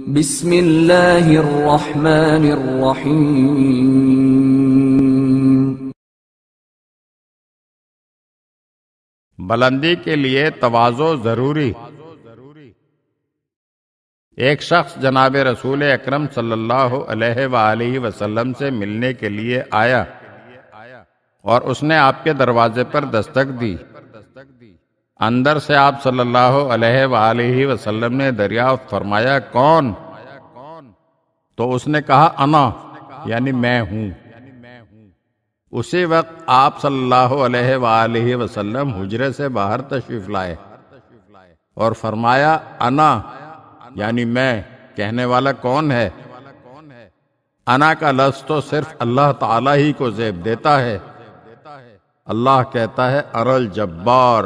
بسم اللہ الرحمن الرحیم۔ بلندی کے لیے تواضع ضروری۔ ایک شخص جناب رسول اکرم صلی اللہ علیہ وآلہ وسلم سے ملنے کے لیے آیا اور اس نے آپ کے دروازے پر دستک دی۔ اندر سے آپ صلی اللہ علیہ وآلہ وسلم نے دریافت فرمایا، کون؟ تو اس نے کہا، انا، یعنی میں ہوں۔ اسی وقت آپ صلی اللہ علیہ وآلہ وسلم حجرے سے باہر تشریف لائے اور فرمایا، انا، یعنی میں، کہنے والا کون ہے؟ انا کا لفظ تو صرف اللہ تعالیٰ ہی کو زیب دیتا ہے۔ اللہ کہتا ہے، انا الجبار،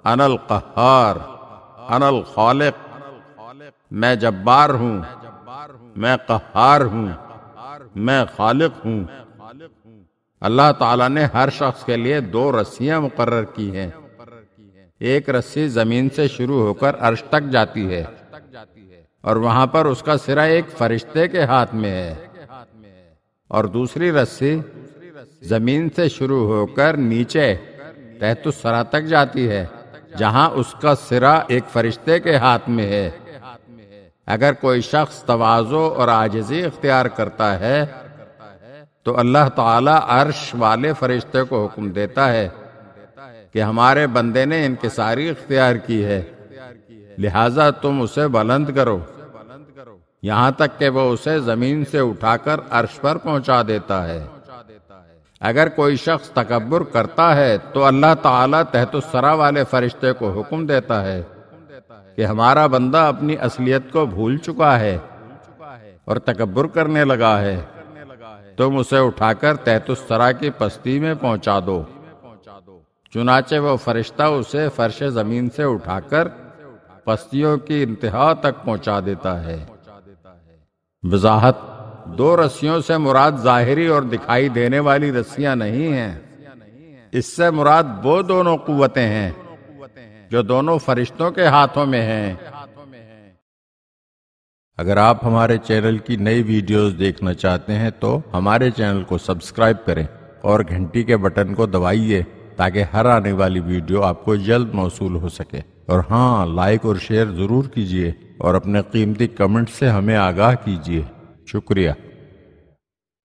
انا القہار، انا الخالق، میں جبار ہوں، میں قہار ہوں، میں خالق ہوں۔ اللہ تعالیٰ نے ہر شخص کے لیے دو رسیاں مقرر کی ہیں۔ ایک رسی زمین سے شروع ہو کر عرش تک جاتی ہے اور وہاں پر اس کا سرا ایک فرشتے کے ہاتھ میں ہے، اور دوسری رسی زمین سے شروع ہو کر نیچے تحت الثری تک جاتی ہے، جہاں اس کا سرا ایک فرشتے کے ہاتھ میں ہے۔ اگر کوئی شخص تواضع اور عاجزی اختیار کرتا ہے تو اللہ تعالیٰ عرش والے فرشتے کو حکم دیتا ہے کہ ہمارے بندے نے انکساری اختیار کی ہے، لہذا تم اسے بلند کرو، یہاں تک کہ وہ اسے زمین سے اٹھا کر عرش پر پہنچا دیتا ہے۔ اگر کوئی شخص تکبر کرتا ہے تو اللہ تعالیٰ تحت الثری والے فرشتے کو حکم دیتا ہے کہ ہمارا بندہ اپنی اصلیت کو بھول چکا ہے اور تکبر کرنے لگا ہے، تم اسے اٹھا کر تحت الثری کی پستی میں پہنچا دو۔ چنانچہ وہ فرشتہ اسے فرش زمین سے اٹھا کر پستیوں کی انتہا تک پہنچا دیتا ہے۔ وضاحت: دو رسیوں سے مراد ظاہری اور دکھائی دینے والی رسیاں نہیں ہیں، اس سے مراد وہ دونوں قوتیں ہیں جو دونوں فرشتوں کے ہاتھوں میں ہیں۔ اگر آپ ہمارے چینل کی نئی ویڈیوز دیکھنا چاہتے ہیں تو ہمارے چینل کو سبسکرائب کریں اور گھنٹی کے بٹن کو دبائیے تاکہ ہر آنے والی ویڈیو آپ کو جلد موصول ہو سکے۔ اور ہاں، لائک اور شیئر ضرور کیجیے اور اپنے قیمتی کمنٹ سے ہمیں آگاہ کیجیے۔ شکریہ۔